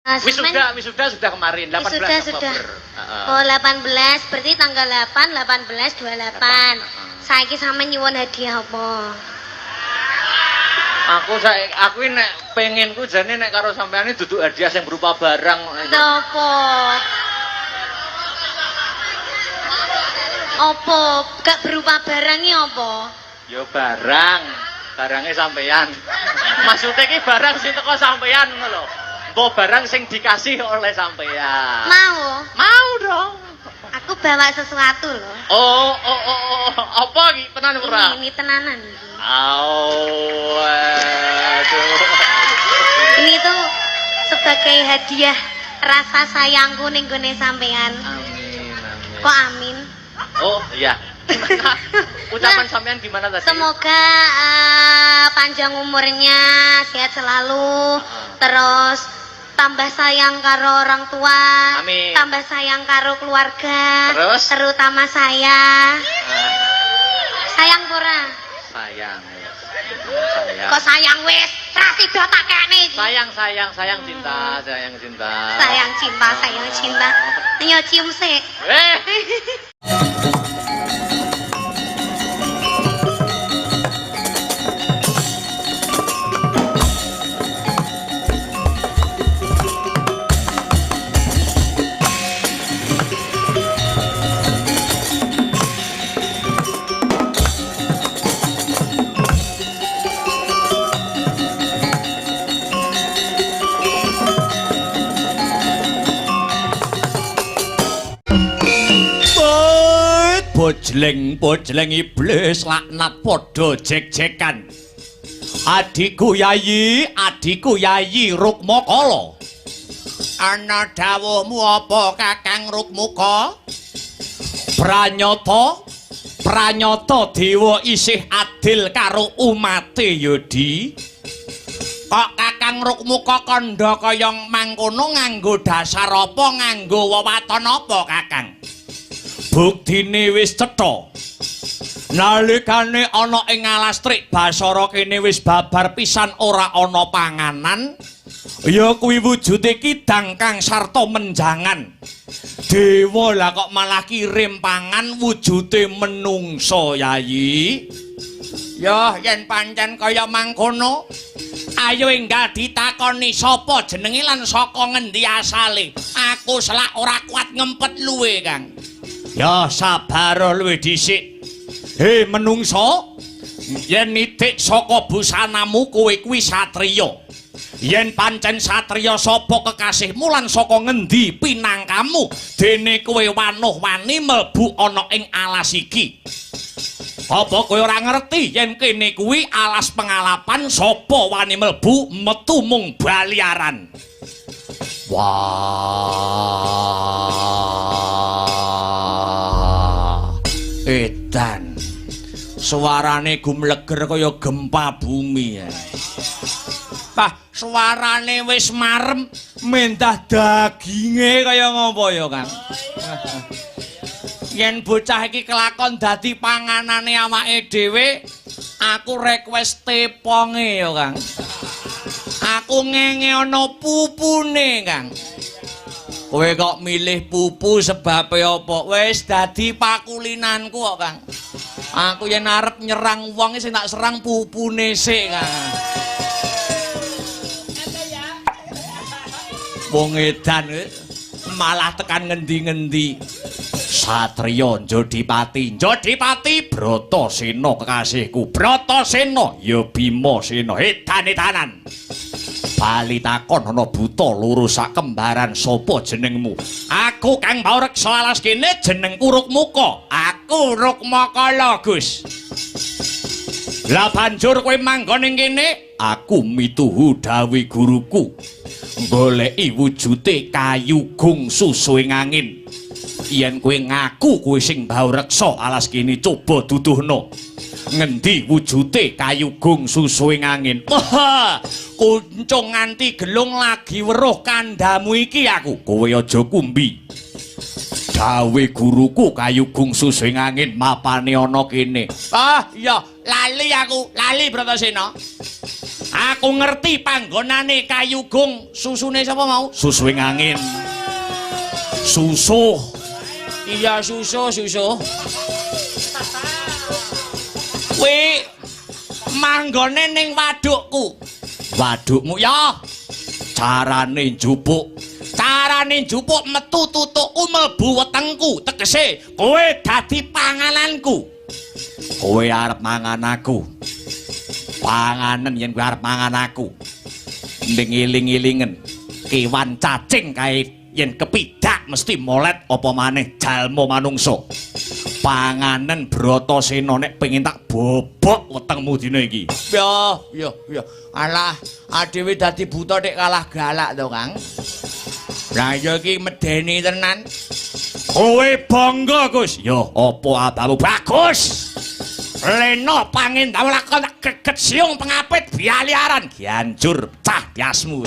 Wisuda kemarin 18 sudah. Oktober. Oh 18 berarti tanggal 8 18 28. Saiki sampe nyuwun hadiah apa? Aku nek pengenku jane nek karo sampean iki duduk hadiah sing berupa barang. Apa? Apa? Gak berupa barang iki apa? Ya barangnya sampean. Maksudnya ki barang sing teko sampean ngono lho. Mbok barang sing dikasih oleh sampean. Mau dong. Aku bawa sesuatu loh. Oh. Apa iki tenan ora? Ini tenanan iki. Aduh. Ini tuh sebagai hadiah rasa sayangku ning gone sampean. Amin. Kok amin? Oh, iya. Ucapan sampean gimana tadi? Semoga panjang umurnya, sehat selalu, terus tambah sayang karo orang tua, amin. Tambah sayang karo keluarga, terus? Terutama saya. Sayang pura? Sayang. Kok sayang wis? Ra sida tak kene iki. Sayang cinta. Sayang cinta. Ayo cium sik. Bojleng iblis laknat padha jek-jekan. Adikku Yayi Rukmakala. Ana dawuhmu apa Kakang Rukmuka? Pranyata dewa isih adil karo umate Yodi. Kok Kakang Rukmuka kandha kaya mangkono nganggo dasar apa, nganggo wewaton apa Kakang? Buktine wis cetha. Nalikane ana ing Alastrik Basara kene wis babar pisan ora ana panganan, ya kuwi wujude kidang kang sarta menjangan. Dewa lah kok malah kirim pangan wujude menungsa Yayi. Ya yen pancen kaya mangkono, ayo enggal ditakoni sapa jenenge lan saka ngendi asale. Aku selak ora kuat ngempet luwe, Kang. Ya sabar luwih dhisik. He menungso, yen nitik saka busanamu kowe kuwi satriya. Yen pancen satriya sapa kekasihmu lan saka ngendi pinangkamu dene kowe wanuh-wani mlebu ana ing alas iki. Apa kowe ora ngerti yen kene kuwi alas pengalapan, sapa wani mlebu metu mung baliaran. Wah. Edan. Suarane gumleger kaya gempa bumi ya. Pah, suarane wis marem, mentah daginge kaya ngopo ya, Kang? Yen bocah iki kelakon dadi panganane awake dhewe, aku request teponge ya, Kang. Aku ngenge ana pupune, Kang. Kowe kok milih pupu sebab apa? Wis dadi pakulinanku kok, Kang. Aku yen arep nyerang wong sing tak serang pupune sik, Kang. Wong edan malah tekan ngendi-ngendi. Satriya Jodipati Bratasena kekasihku. Bratasena ya Bimasena edan-edanan. Bali takon ana buta loro sak kembaran, sapa jenengmu? Aku Kang Baureksa alas kene jenengku Rukmuka. Aku Rukmakala, Gus. Lah banjur kowe manggon ning kene? Aku mituhu dawuh guruku. Goleki wujute kayu gung susuing angin. Yen kowe ngaku kowe sing Baureksa alas kene, coba duduhno. Ngendi wujute kayu gung susuing angin? Wah, kuncung nganti gelung lagi weruh kandhamu iki aku. Kowe aja kumbi. Dawe guruku kayu gung susuing angin mapane ana kene. Ah, iya, lali aku, lali Bratasena. Aku ngerti panggonane Kayugung. Susune sapa mau? Susuing angin. Susuh. Iya susuh. Kuwi manggone ning wadukku. Wadukmu ya. Carane njupuk metu tutukku mlebu wetengku. Tegese kowe dadi pangananku. Kowe arep mangan aku. Panganen yen kowe arep mangan aku. Ning iling-ilingen kewan cacing kae yen kepidak mesti molet apa maneh jalma manungsa. Panganen Bratasena nek pengin tak bobok wetengmu dina iki. Ya. Alah, adewe dadi buta nek kalah galak to, Kang. Lah ya iki medeni tenan. Kowe bangga, Gus. Ya, apa abamu bagus? Leno pangin dawa lakon geget siung pengapit bialiaran giancur cah biasmu.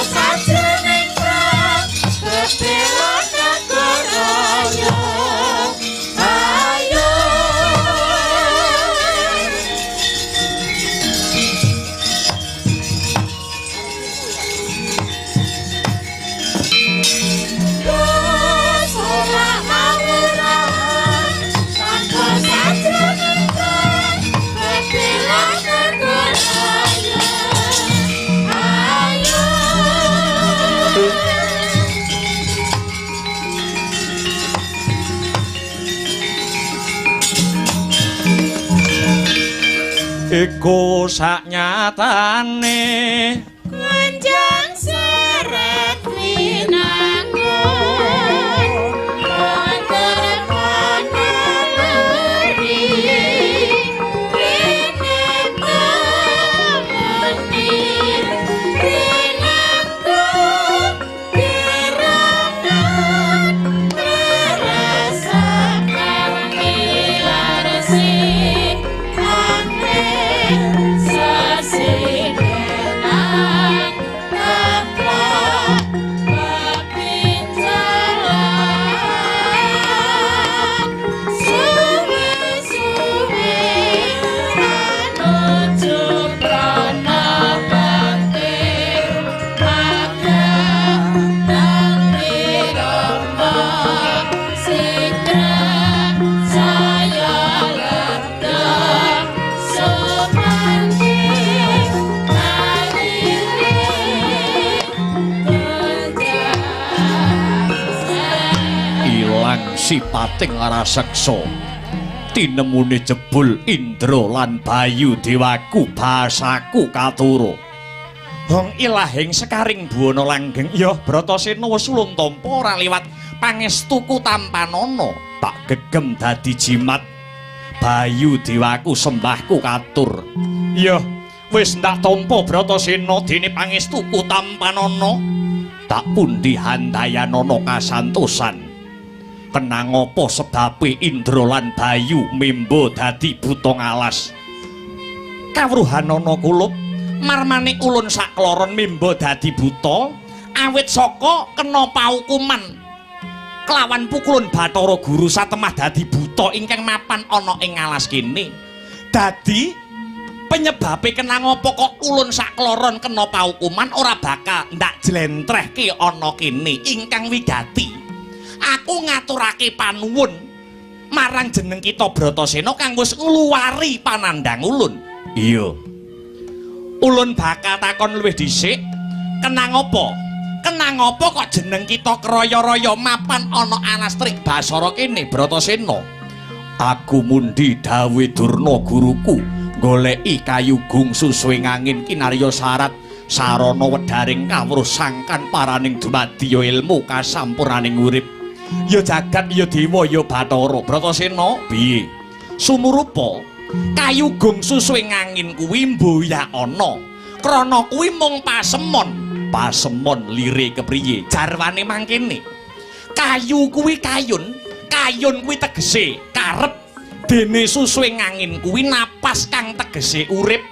Sajroning prang bebela negara iku saknyatane kunjang seret winangun wonten kono beri renem temuni renamku diranut terasa kamilar sing angin sasidenan tanpa kepinjalan suwe-suwe manuju prana bakti magang tangi rama sidra saya lerda sumanti ilang sipating raseksa tinemune jebul Indra lan Bayu Dewaku basaku katuru Hong ilahing sekaring buwana langgeng ya Bratasena wis ulung tampa ora liwat pangestuku tampanana tak gegem dadi jimat Bayu Dewaku sembahku katur ya wis ndak tampa Bratasena dene pangestuku tampanana tak pundi handayanana kasantosan kenang apa sebabe Indra lan Bayu mimba dadi buta ngalas kawruhanana kulup marmane ulun sakloron mimba dadi buta awit saka kena paukuman kelawan pukulun Bathara Guru satemah dadi buta ingkang mapan ana ing alas kene dadi penyebabe kenang apa kok ulun sakloron kena paukuman ora bakal ndak jlentrehke ana kene ingkang wigati aku ngaturake panuwun marang jeneng kita Bratasena kang wis ngluwari panandang ulun iya ulun bakal takon luwih dhisik kenang apa kok jeneng kita kraya-raya mapan ana anastrik Basara kene Bratasena aku mundi dawuh Durna guruku goleki kayu gungsu suwing angin kinarya syarat sarana wedharing kawruh sangkan paraning dumadi ilmu kasampurnaning urip ya jagat ya dewa ya Bathara Bratasena piye sumurupa kayu gungsu suwing angin kuwi mboyak ana krana kuwi mung pasemon lire kepriye jarwane mangkene kayu kuwi kayun kuwi tegese karep dene susuing angin kuwi napas kang tegese urip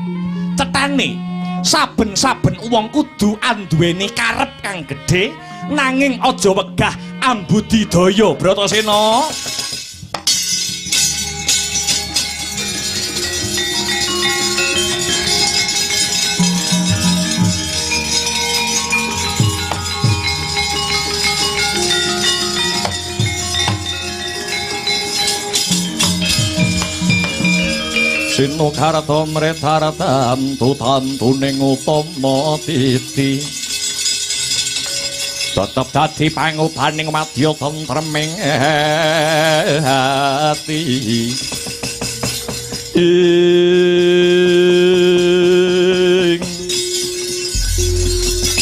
cetane saben-saben wong kudu anduweni karep kang gedhe nanging aja wegah ambudidaya Bratasena Sino karata mretaratam tutantuning utama titi tetep dadi pangubaning madya tentreming ati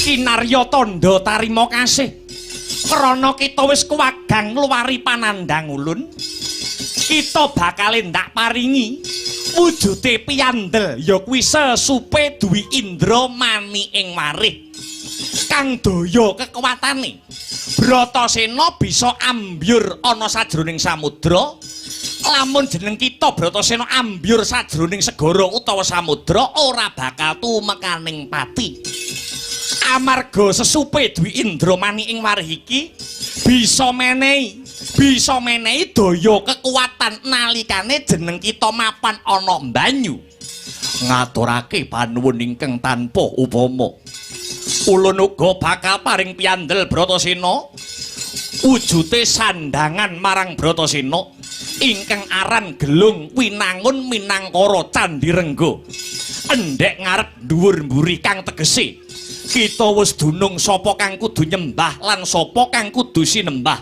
kinarya tandha tarima kasih krana kita wis kuwagang ngluwari panandang ulun kita bakal ndak paringi wujute piyandel ya kuwi sesupe duwi Indra mani ing marih kang daya kekuwatane Bratasena bisa ambyur ana sajroning samudra lamun jeneng kita Bratasena ambyur sajroning segara utawa samudra ora bakal tumekaning pati amarga sesupe duwi Indra mani ing marih iki bisa menehi daya kekuatan nalikane jeneng kita mapan ana banyu ngaturake panuwun ingkang tanpa upama ulun uga bakal paring piyandel Bratasena wujute sandangan marang Bratasena ingkang aran Gelung Winangun Minangkara Candi Rengga endhek ngarep dhuwur mburi kang tegese kita wis dunung sapa kang kudu nyembah lan sapa kang kudu sinembah.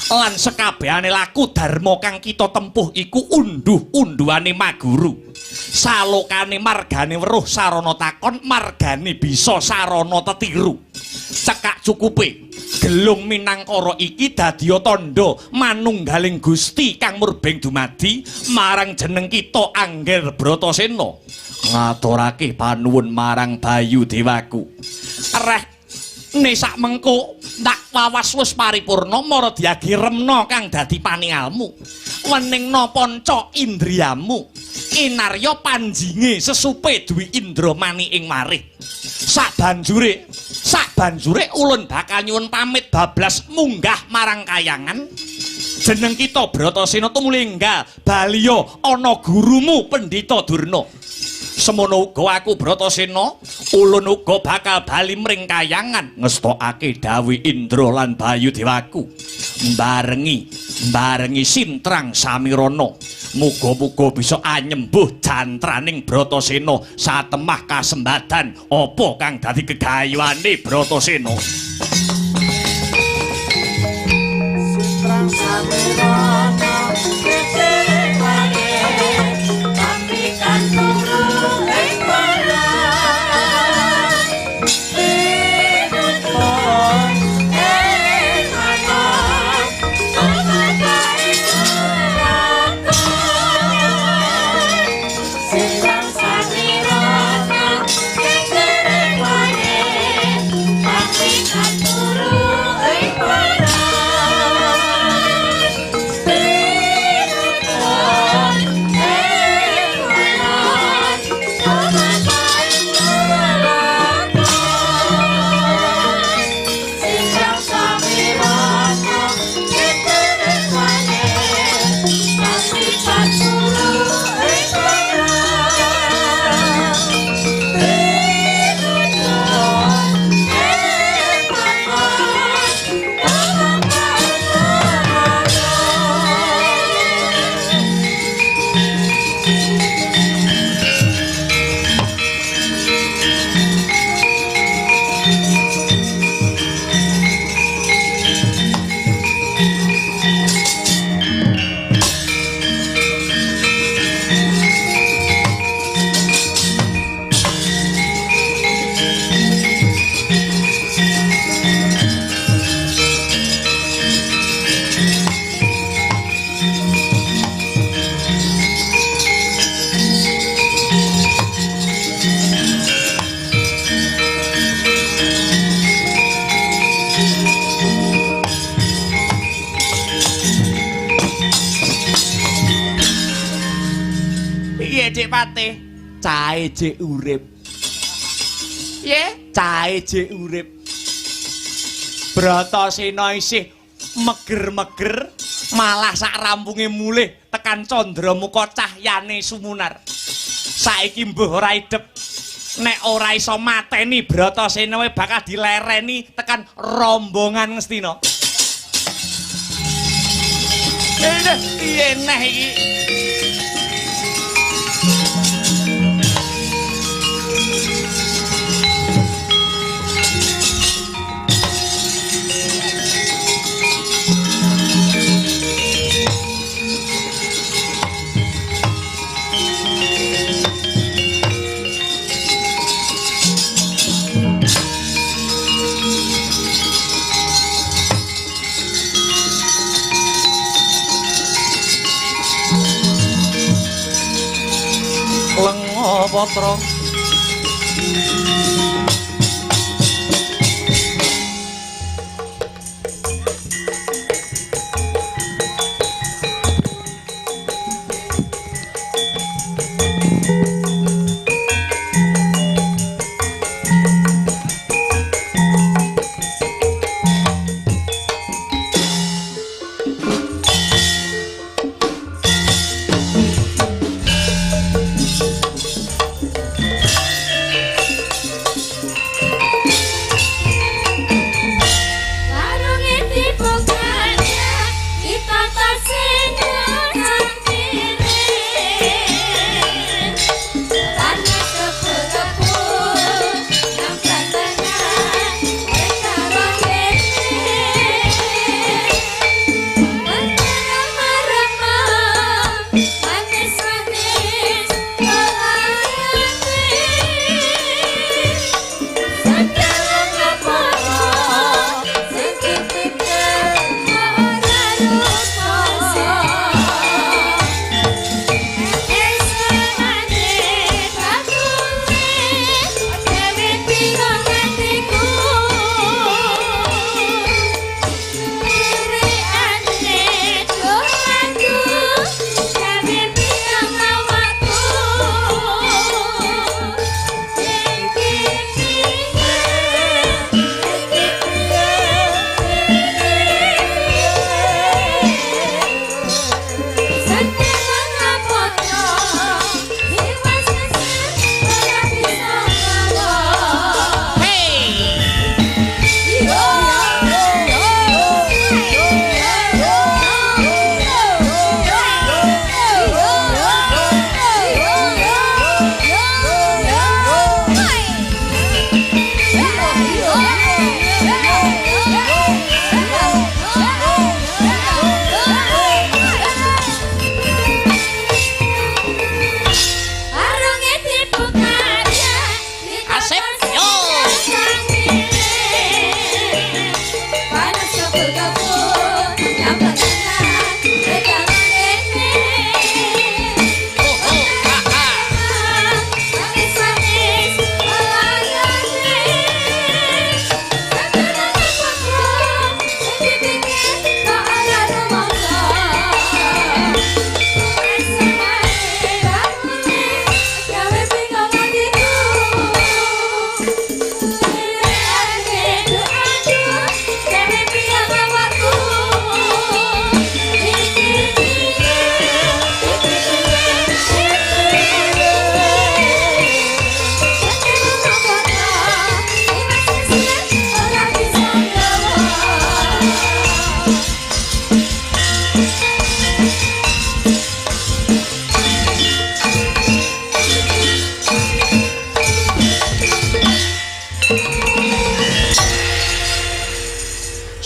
Lan sekabehane laku dharma kang kita tempuh iku unduh-unduhane maguru. Salokane margane weruh sarana takon, margane bisa sarana tetiru. Cekak cukupe gelung minangkara iki dadiya tandha manunggaling Gusti kang murbeng dumadi marang jeneng kita Angger Bratasena. Ngaturake panuwun marang Bayu Dewaku. Reh ne sak mengko ndak wawas wis paripurna mara diagi remna kang dadi paningalmu. Weningna panca indriyamu. Inarya panjinge sesupe duwi indra mani ing marih. Sabanjure ulun bakal nyuwun pamit bablas munggah marang kayangan. Jeneng kita Bratasena tumulinggal baliya ana gurumu Pendhita Durna. Semono uga aku Bratasena, ulun uga bakal bali mring kayangan ngestokake dawuh Indra lan Bayu Dewaku. Barengi sintrang samirana. Muga-muga bisa anyembuh jantraning Bratasena satemah kasembadan apa kang dadi gegayuhane Bratasena. Sintrang samirana kecerewane tapi kan turu ing barang pinutong ing anak omakai kurang. Sintrang samirana kecerewane tapi kan turu ing barang Dik Patih, cahe jek urip. Ye, cahe jek urip. Bratasena isih meger-meger, malah sak rampunge mulih tekan candramuka cahyane sumunar. Saiki mbuh ora idep. Nek ora iso mateni Bratasena wae bakal dilereni tekan rombongan Ngastina. Piye neh iki? Lengo Patra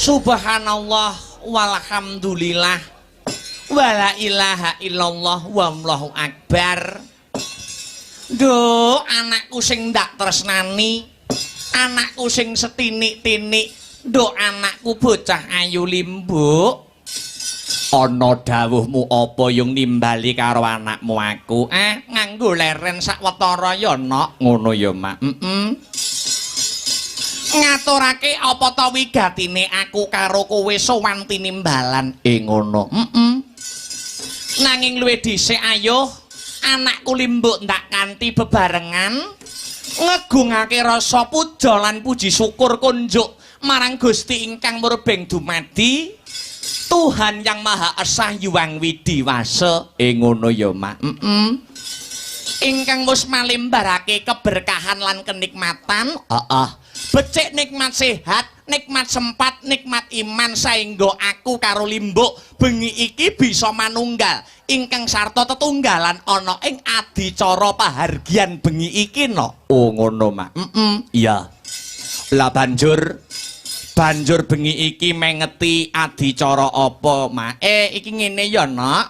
Subhanallah walhamdulillah wala ilaha illallah wallahu akbar. Duh, anakku sing ndak tresnani, anakku sing setinik-tinik, duh anakku bocah ayu limbuk. Ana dawuhmu apa yung nimbali karo anakmu aku? Nganggo leren sak wetara ya nok, ngono ya mak. Ngaturake apa ta wigatine aku karo kowe sowan tinimbalan ngono. Nanging luwih dhisik ayo anakku limbuk ndak kanthi bebarengan ngegungake rasa puja lan puji syukur kunjuk marang Gusti ingkang murbeng dumadi Tuhan yang Maha Esa Hyang Widiwasa ngono ya mak. Ingkang wis malimbarake keberkahan lan kenikmatan. Becik nikmat sehat, nikmat sempat, nikmat iman saengga aku karo limbuk bengi iki bisa manunggal ingkang sarta tetunggalan ana ing adicara pahargyan bengi iki no. Oh ngono mak. Iya. Lah banjur bengi iki mengeti adicara apa mak? Iki ngene ya nok.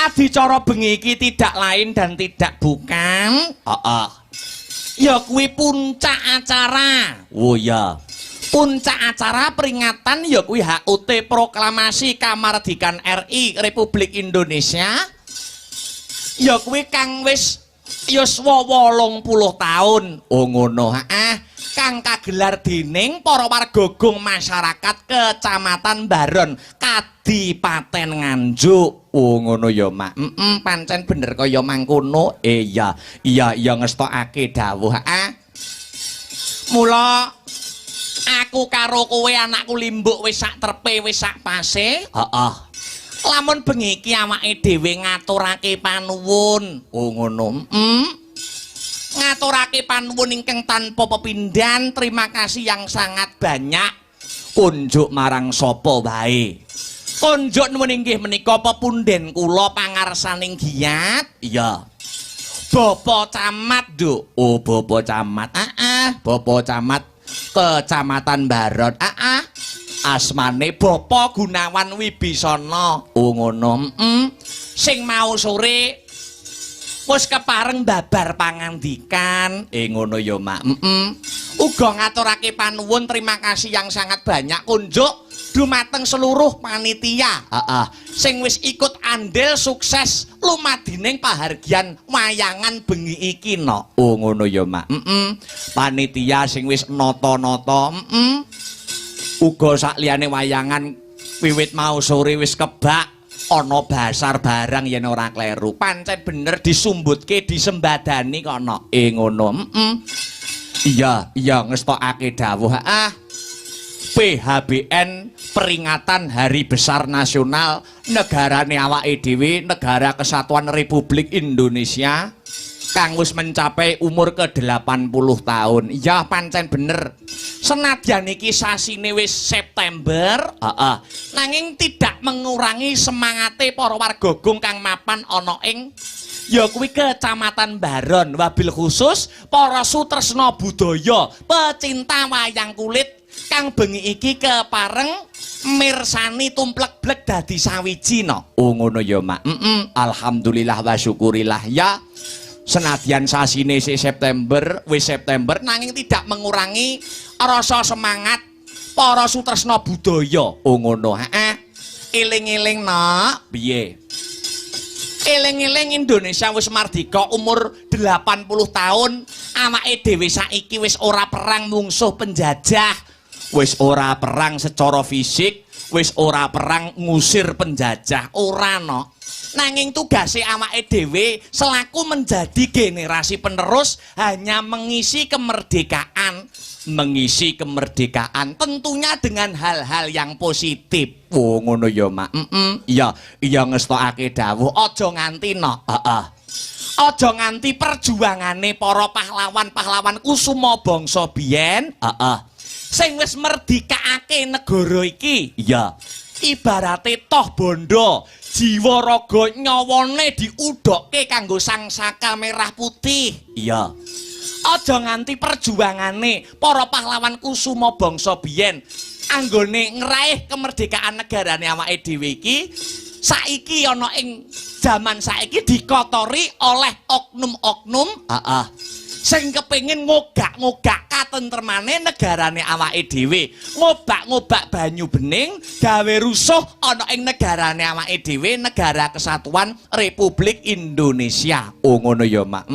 Adicara bengi iki tidak lain dan tidak bukan. Ya kuwi puncak acara. Oh ya. Puncak acara peringatan ya kuwi HUT Proklamasi Kamardikan RI Republik Indonesia. Ya kuwi kang wis yuswa 80 taun. Oh ngono. Kang kagelar dening para warga masyarakat Kecamatan Baron, Kadipaten Nganjuk. Oh ngono ya mak. Pancen bener kaya mangkono. Iya ngestokake dawuh. Mula aku karo kowe anakku limbuk wis sak trepe wis sak pase. Lamun bengi iki awake dhewe ngaturake panuwun. Oh ngono. Ngaturake panuwun ingkang tanpa pepindhan, terima kasih yang sangat banyak kunjuk marang sapa wae. Kunjuk nuwun inggih menika pepunden kula pangarsaning giat. Iya. Bapak Camat, Nduk. Oh, Bapak Camat. Bapak Camat Kecamatan Baron. Asmane Bapak Gunawan Wibisana. Oh ngono. Sing mau sore wis kepareng babar pangandikan. Ngono ya mak. Uga ngaturake panuwun terima kasih yang sangat banyak kunjuk dumateng seluruh panitia sing wis ikut andil sukses lumadining pahargyan wayangan bengi iki no. Oh ngono ya mak. Panitia sing wis nata-nata. Uga sakliyane wayangan wiwit mau sore wis kebak ana basar barang yen ora kleru. Pancen bener disumbutke disembadani kono. Ngono. Iya ngestokake dawuh. PHBN peringatan Hari Besar Nasional negarane awake dhewe, Negara Kesatuan Republik Indonesia kang wis mencapai umur ke-80 tahun. Ya pancen bener. Senadyan iki sasine wis September, nanging tidak mengurangi semangate para warga kang mapan ana ing ya kuwi Kecamatan Baron, wabil khusus para sutresna budaya, pecinta wayang kulit kang bengi iki kepareng mirsani tumplek-blek dadi sawiji no. Oh ngono ya mak. Alhamdulillah wa syukurillah ya. Senadyan sasine September, wis September nanging tidak mengurangi rasa semangat para sutresna budaya. Oh ngono. Eling-eling nak, piye? Eling-eling Indonesia wis mardika umur 80 tahun, awake dhewe saiki wis ora perang mungsuh penjajah. Wis ora perang secara fisik, wis ora perang ngusir penjajah, ora no. Nanging tugase awake dhewe selaku menjadi generasi penerus hanya mengisi kemerdekaan tentunya dengan hal-hal yang positif. Oh ngono ya mak. Iya ngestokake dawuh aja nganti no. Aja nganti perjuangane para pahlawan-pahlawan kusuma bangsa biyen sing wis merdikake negara iki. Iya. Ibarate toh bondo jiwa raga nyawane diudhokke kanggo sang saka merah putih. Iya. Aja nganti perjuangane para pahlawan kusuma bangsa biyen anggone ngeraih kemerdekaan negarane awake dhewe iki saiki ana ing jaman saiki dikotori oleh oknum-oknum sing kepengin ngogak-ngogak katentremane negarane awake dhewe, ngobak-ngobak banyu bening gawe rusuh ana ing negarane awake dhewe, Negara Kesatuan Republik Indonesia. Oh ngono ya, Mak.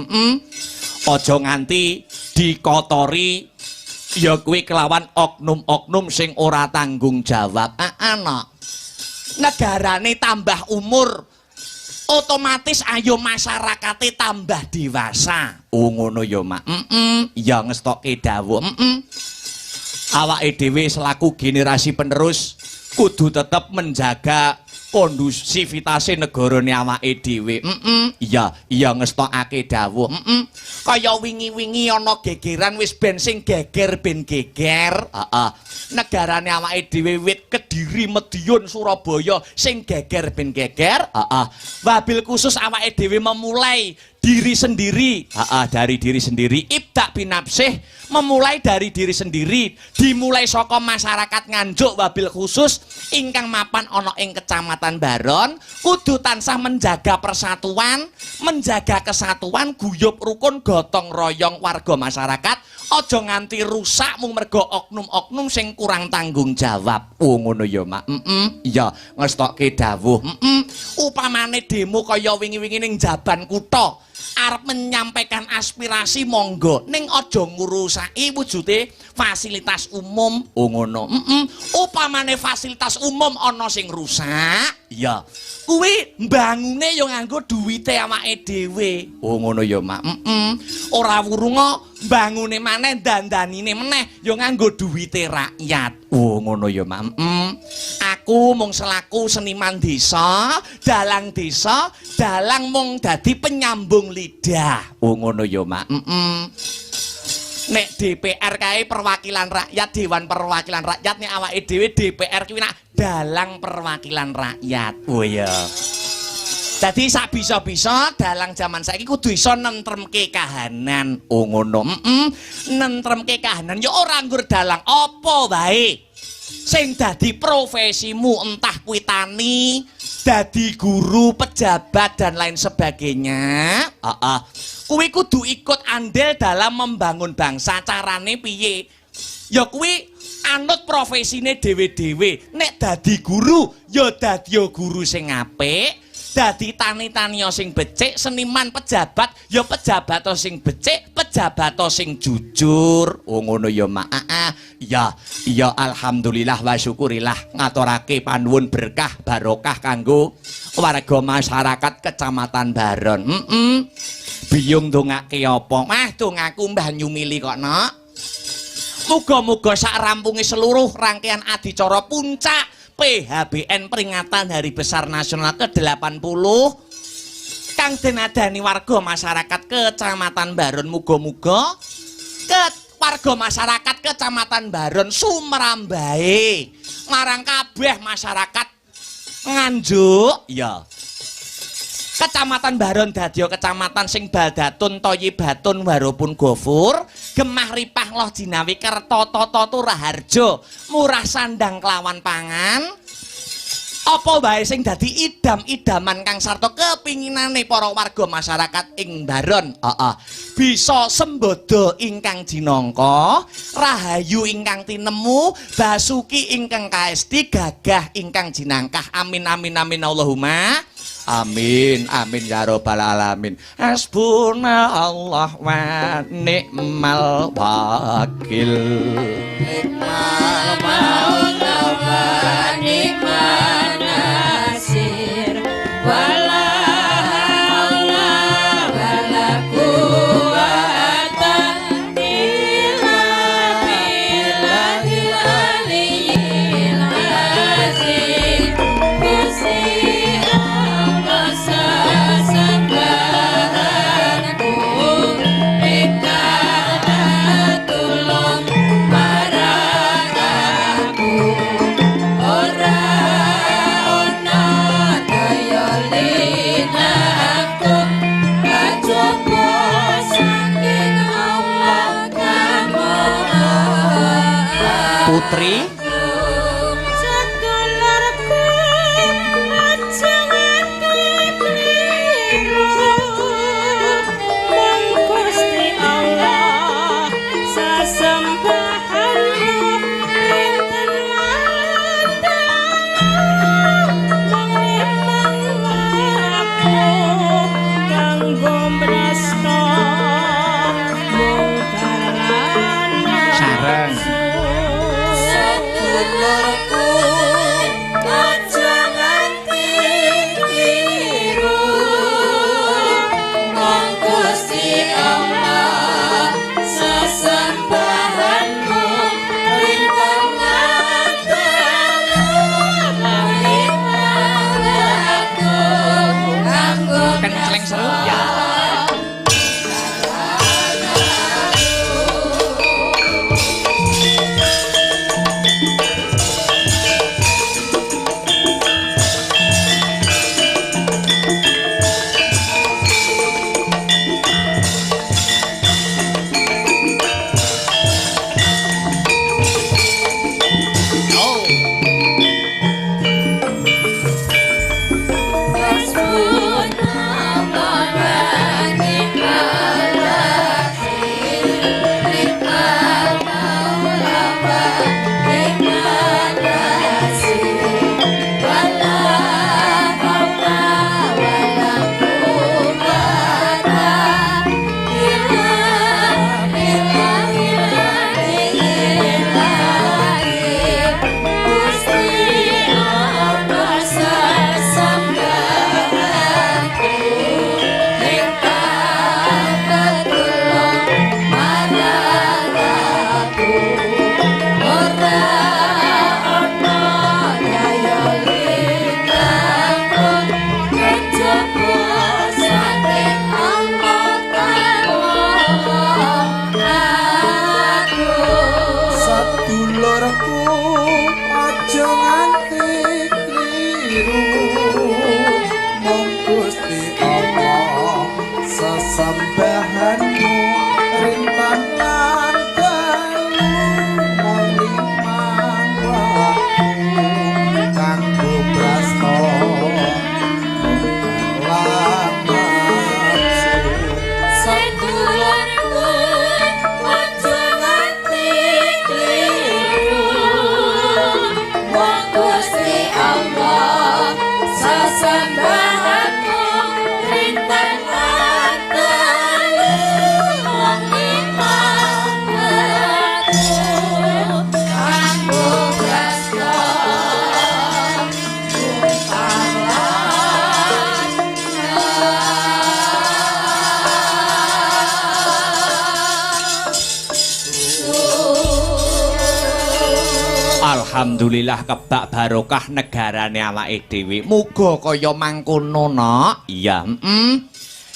Aja nganti dikotori ya kuwi kelawan oknum-oknum sing ora tanggung jawab. Ana negarane tambah umur otomatis ayo masyarakate tambah dewasa. Oh ngono ya, Mak. Ya ngestokke dawuh. Awake dhewe selaku generasi penerus kudu tetep menjaga kondusivitasé negarane awake dhewe. Iya ngestokake dawuh. Kaya wingi-wingi ana gegeran wis ben sing geger ben geger. Negarane awake dhewe wit Kediri, Madiun, Surabaya sing geger ben geger. Wabil khusus awake dhewe memulai diri sendiri. Dari diri sendiri. Ibda binafsih memulai dari diri sendiri, dimulai saka masyarakat Nganjuk wabil khusus ingkang mapan ana ing Kecamatan Baron kudu tansah menjaga persatuan, menjaga kesatuan, guyub rukun, gotong royong warga masyarakat, aja nganti rusak mung mergo oknum-oknum sing kurang tanggung jawab. Oh ngono ya, Mak. Ya ngestokke dawuh. Upamane demo kaya wingi-wingi ning Jaban Kutha arep menyampaikan aspirasi monggo ning aja ngurusake wujude fasilitas umum. Oh ngono. Upamane fasilitas umum ana sing rusak, ya kuwi mbangune ya nganggo duwite awake dhewe. Oh ngono ya, Mak. Ora wurunga mbangune maneh dandanine meneh ya nganggo duwite rakyat. Oh ngono ya, Mak. Aku mung selaku seniman desa, dalang mung dadi penyambung lidah. Oh ngono ya, Mak. Nek DPR kae perwakilan rakyat, Dewan Perwakilan Rakyat, nek awake dhewe DPR kuwi nak dalang perwakilan rakyat. Oh ya. Dadi sak bisa-bisa dalang jaman saiki kudu iso nentremke kahanan. Oh ngono. Nentremke kahanan ya ora nggur dalang apa wae. Sing dadi profesimu, entah kuwi tani, dadi guru, pejabat dan lain sebagainya. Kuwi kudu ikut andil dalam membangun bangsa. Carane piye? Ya kuwi anut profesine dhewe-dhewe. Nek dadi guru, ya dadi guru sing apik. Dadi tani-tani sing becik, seniman pejabat, ya pejabat sing becik, pejabat sing jujur. Oh ngono ya, Mak. Ya alhamdulillah wa syukurillah ngaturake panuwun berkah barokah kanggo warga masyarakat Kecamatan Baron. Biyung ndongake apa? Mah dongaku Mbah Nyumili kok, Nak. Muga-muga sak rampunge seluruh rangkaian adicara puncak PHBN peringatan Hari Besar Nasional ke-80 kang denadani warga masyarakat Kecamatan Baron, muga-muga warga masyarakat Kecamatan Baron sumrambahe marang kabeh masyarakat Nganjuk. Ya. Kecamatan Baron dadi kecamatan sing baldatun thayyibatun warupun gofur, gemah ripah loh jinawi kerta tata turaharja, murah sandang kelawan pangan. Apa wae sing dadi idam-idaman kang sarta kepinginane para warga masyarakat ing Baron. Bisa sembodo ingkang jinangka, rahayu ingkang tinemu, basuki ingkang kaesti, gagah ingkang jinangkah. Amin amin amin Allahumma amin amin ya rabbal alamin. Hasbunallah wa ni'mal wakil. Ni'mal maula wa ni'man nasir. Wala haula wala quwwata illa billahil aliyyil azim. Gusti Allah sasambaranku ingkang tulung marang aku. Tri. Sareng. Sedulurku aja nganti kliru Mong Gusti Allah sesembahanmu lingkungan Kenceleng seru ya. Alhamdulillah kebak barokah negarane awake dhewe. Muga kaya mangkono, Nok. Iya,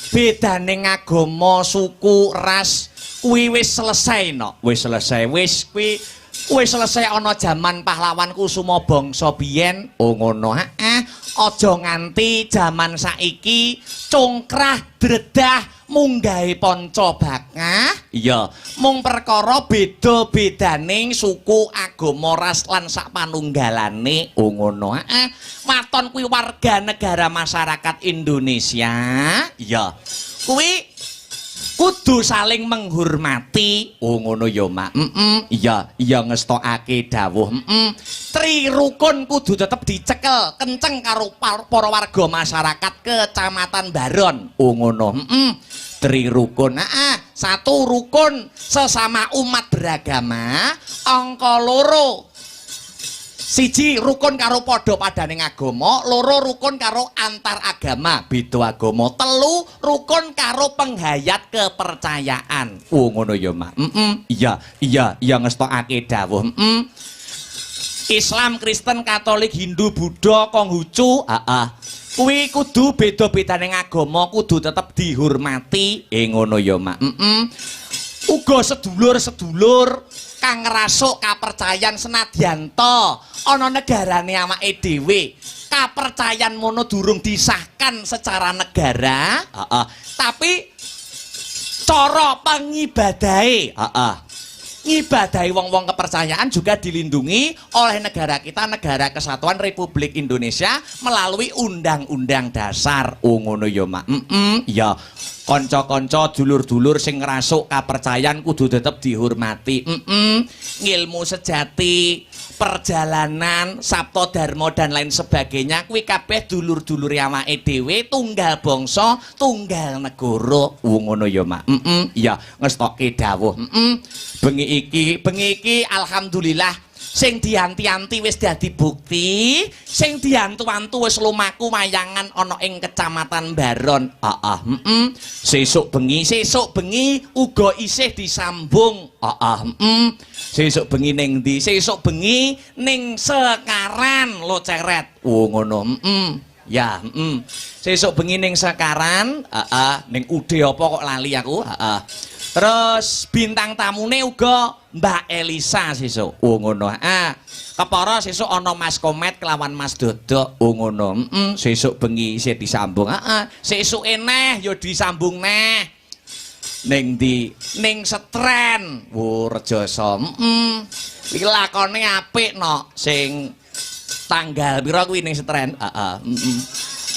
bedane agama, suku, ras kuwi wis selesai, Nok. Wis selesai. Wis kuwi selesai ana jaman pahlawan kusuma bangsa biyen. Oh ngono, heeh. Aja nganti jaman saiki congkrah dredah munggahe panca bakah. Iya, mung perkara beda-bedaning suku, agama, ras lan sak panunggalane. Oh ngono, heeh. Waton kuwi warga negara masyarakat Indonesia. Iya. Kuwi kudu saling menghormati. Oh ngono ya, Mak. Iya ngestokake dawuh. Tri rukun kudu tetep dicekel kenceng karo para warga masyarakat Kecamatan Baron. Oh ngono. Tri rukun. Satu rukun sesama umat beragama. Angka loro, siji rukun karo padha padaning agama, loro rukun karo antar agama beda agama, telu rukun karo penghayat kepercayaan. Oh ngono ya, Mak. Iya ngestokake dawuh. Islam, Kristen, Katolik, Hindu, Buddha, Konghucu, kuwi kudu beda-bedaning agama kudu tetep dihormati. Ngono ya, Mak. Uga sedulur-sedulur kang ngrasuk kapercayan senadyan to ana negarane awake dhewe. Kapercayan mono durung disahkan secara negara, tapi cara pengibadahe, ngibadahi wong-wong kepercayaan juga dilindungi oleh negara kita, Negara Kesatuan Republik Indonesia melalui Undang-Undang Dasar. Oh ngono ya, Mak. Ya. Kanca-kanca dulur-dulur sing ngrasuk kapercayaan kudu tetep dihormati. Ngilmu sejati, perjalanan, sabto dharma dan lain sebagainya kuwi kabeh dulur-dulur awake dhewe, tunggal bangsa, tunggal negara. Ngono ya, Mak. Ya, ngestokke dawuh. Bengi iki alhamdulillah sing dianti-anti wis dadi bukti, sing diantu-antu wis lumaku mayangan ana ing Kecamatan Baron. Sesuk bengi uga isih disambung. Sesuk bengi ning ndi? Sesuk bengi ning Sekaran lo ceret. Oh ngono. Ya, sesuk bengi ning Sekaran, ning Ude apa kok lali aku? Terus bintang tamune uga Mbak Elisa sesuk. Oh ngono. Kepara sesuk ana Mas Komet kelawan Mas Dodok. Oh ngono. Sesuk bengi isih disambung. Sesuke neh ya disambung neh. Ning ndi? Ning Setren. Oh Rejoso. Iki lakone apik no. Sing tanggal pira kuwi ning Setren?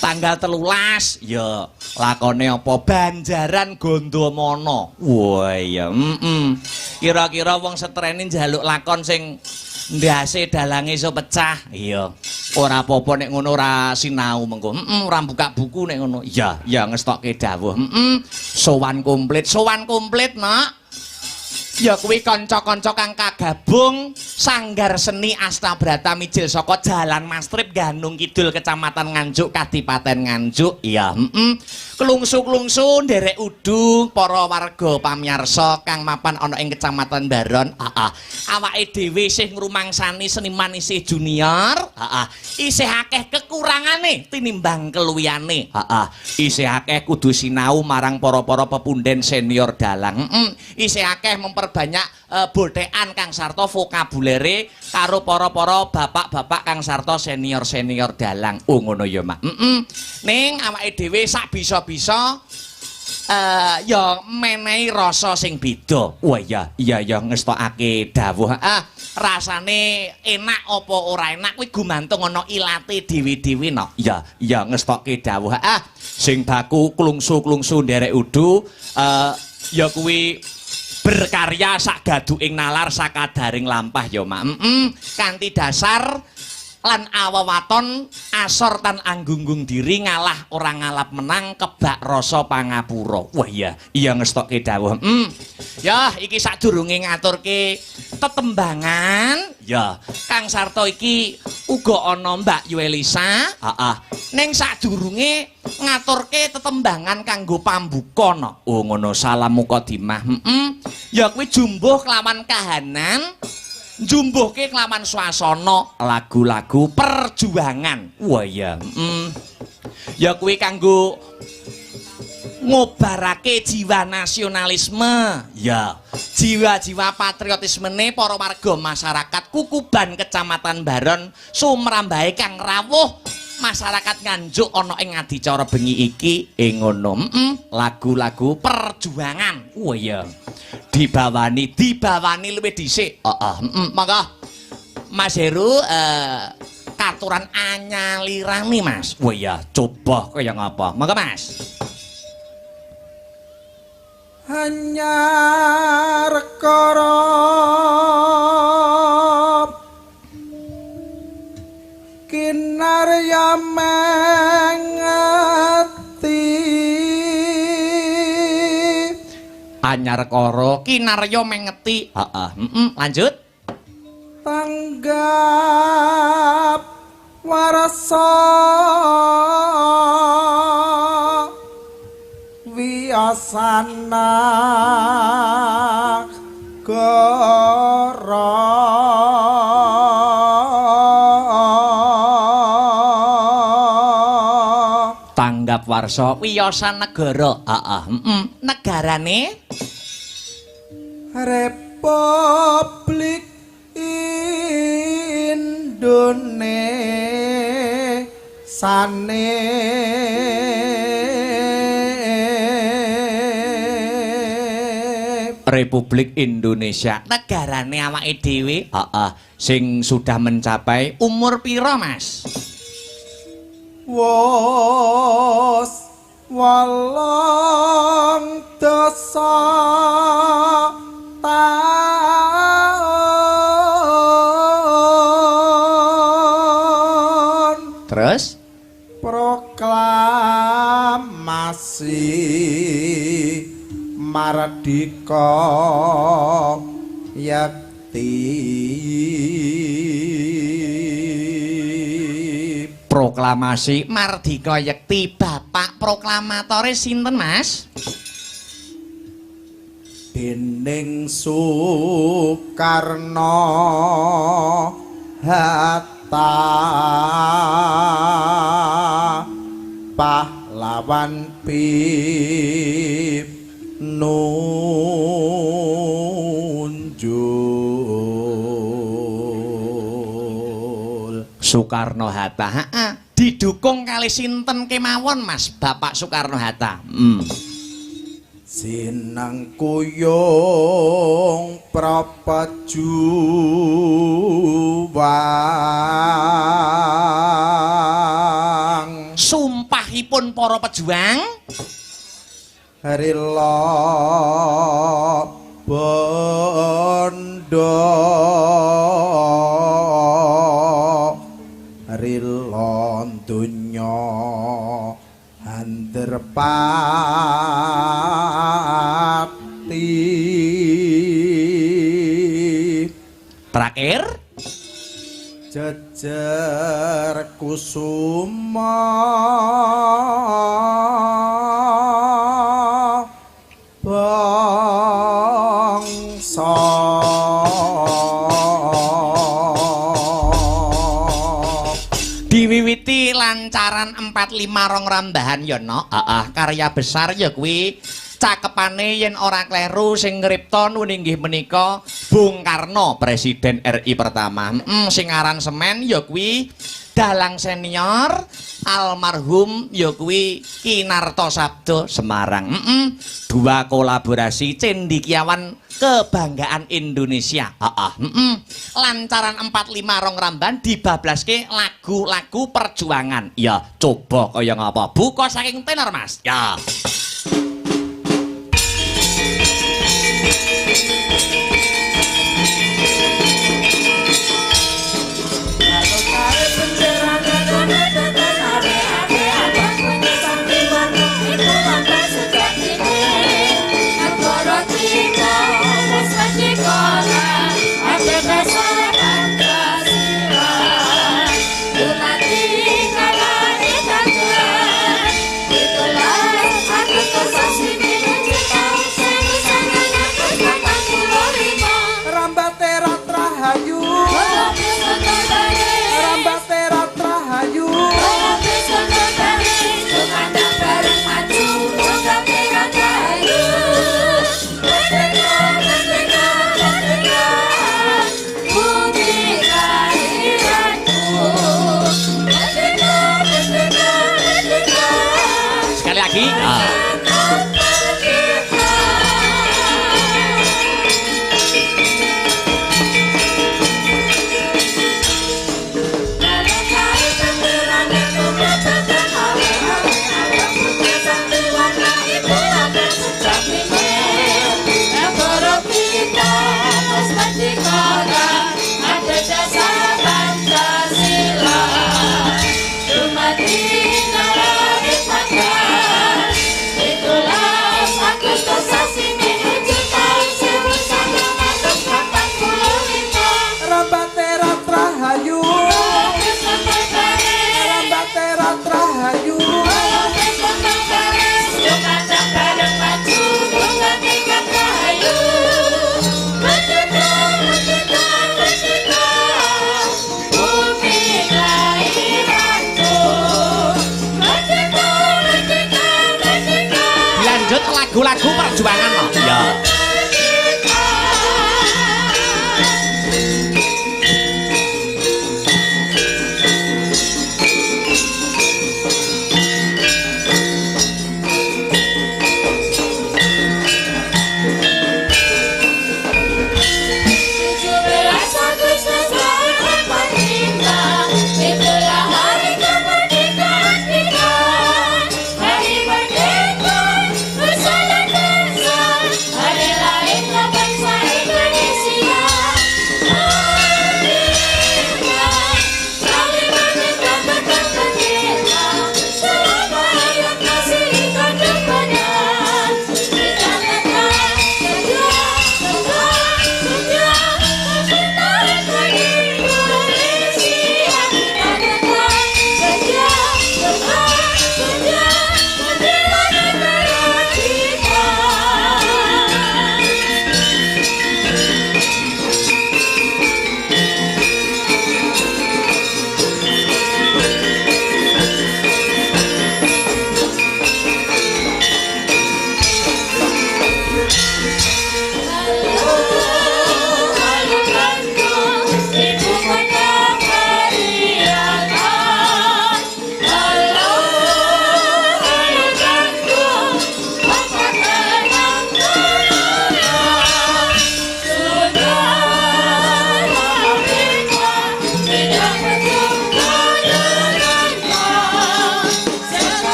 Tanggal 13 ya lakone apa Banjaran Gondomana. Wah iya. Kira-kira wong Setrene njaluk lakon sing ndase dalange iso pecah. Iya. Ora apa-apa nek ngono ora sinau mengko. Ora buka buku nek ngono. Iya, ya ngestokke dawuh. Sowan komplit, Nak. Ya kuwi kanca-kanca kang kagabung Sanggar Seni Astabrata mijil saka Jalan Mastrip Ganung Kidul Kecamatan Nganjuk Kadipaten Nganjuk. Iya, klungsu-klungsu nderek udu para warga pamiyarsa kang mapan ana ing Kecamatan Baron. Awake dhewe isih ngrumangsani seniman isih junior. Isih akeh kekurangane tinimbang keluwihane. Isih akeh kudu sinau marang para-para pepunden senior dalang. Isih akeh banyak bothekan kang sarta vokabulere karo para-para bapak-bapak kang sarta senior-senior dalang. Oh ngono ya, Mak. Ning awake dhewe sak bisa-bisa ya menehi rasa sing beda. Wah iya ngestokake dawuh. Rasane enak apa ora enak kuwi gumantung ana ilate dhewe-dhewe no. Ya ngestokke dawuh. Sing baku klungsu-klungsu nderek udu ya kuwi berkarya sak gaduking nalar sakadaring lampah ya, Mak. Kanthi dasar lan awewaton asor tan anggunggung diri ngalah ora ngalap menang kebak rasa pangapura. Wah iya ngestokke dawuh. Ya iki sadurunge ngaturke tetembangan ya kang sarta iki uga ana Mbak Yuelisa. Ning sadurunge ngaturke tetembangan kanggo pambuka no. Oh ngono salam mukadimah. Ya kuwi jumbuh kelawan kahanan, njumbuhke kelawan swasana lagu-lagu perjuangan. Wah iya. Ya kuwi kanggo ngobarake jiwa nasionalisme. Ya, jiwa-jiwa patriotismene para warga masyarakat Kukuban Kecamatan Baron sumrambahe kang rawuh masyarakat Nganjuk ana ing adicara bengi iki. Ngono. Lagu-lagu perjuangan. Wah iya. Dibawani luwih dhisik. Maka Mas Heru katuran anyalirani, Mas. Wah iya, coba kaya ngapa? Maka Mas. Hanyar korop kinarya mengeti anyar karo kinarya mengeti. Lanjut. Tanggap warasa wiasana goro tanggap warsa wiyosan negara. Negarane Republik Indonesane. Republik Indonesia negarane awake dhewe sing sudah mencapai umur pira Mas? Wos walang dasa taun. Terus proklamasi mardika yakti. proklamasi mardika yekti bapak proklamatore sinten Mas? Dening Soekarno Hatta pahlawan nunjul. Soekarno Hatta didukung kali sinten kemawon Mas Bapak Soekarno Hatta? Sinang kuyung prapejuang, sumpahipun para pejuang rela bondo rela donya handerpati. terakhir jejer kusuma bangsa. diwiwiti lancaran 45 rong rambahan ya no karya besar ya kuwi cakepane yen ora kleru sing ngripta inggih menika Bung Karno Presiden RI pertama. Sing aransemen ya kuwi dalang senior almarhum ya kuwi Kinarto Sabdo Semarang. Dua kolaborasi cendikiawan kebanggaan Indonesia. Lancaran 45 rong ramban dibablaske lagu-lagu perjuangan. Ya coba kaya ngapa buka saking tenor Mas. Ya. Lagu-lagu perjuangan loh. Ya.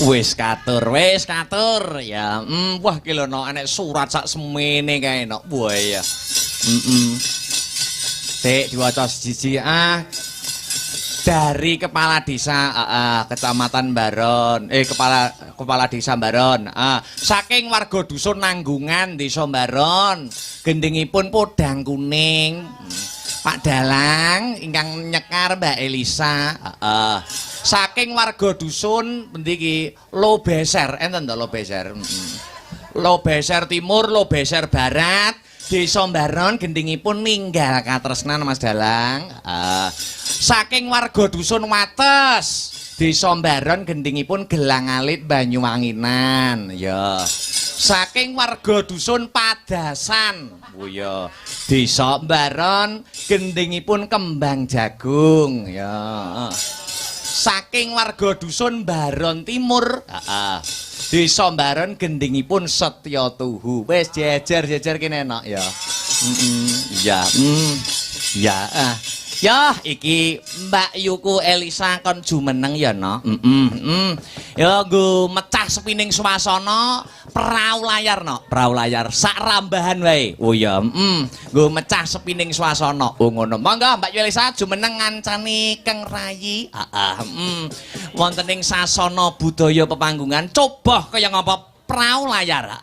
Wis katur ya. Wah ki lho no enek surat sak semene kae no. Wah ya. Dik diwaca siji dari kepala desa Kecamatan Baron kepala desa Baron saking warga dusun Nanggungan desa Baron gendengipun podang kuning Pak Dalang ingkang nyekar Mbak Elisa saking warga dusun pundi iki Lobeser enten to Lobeser Lobeser Timur Lobeser Barat Desa Baron gendingipun ninggal katresnan Mas Dalang. Saking warga dusun Wates, Desa Baron gendingipun Gelang Alit Banyuwanginan. Ya. Saking warga dusun Padasan, oh ya. Desa Baron gendingipun Kembang Jagung. Ya. Saking warga dusun Baron Timur, Desa Baron gendingipun Setya Tuhu. Wis jejer kene enak ya. Ya. Ya iki Mbak Yuku Elisa kon jumeneng ya no. Ya nggo mecah sepining swasana prau layar no. Prau layar sak rambahan wae. Oh ya, nggo mecah sepining swasana. Oh ngono. Monggo Mbak Yuku Elisa jumeneng ngancani Keng Rayi. Wonten ing sasana budaya pepanggungan coba kaya ngapa prau layar.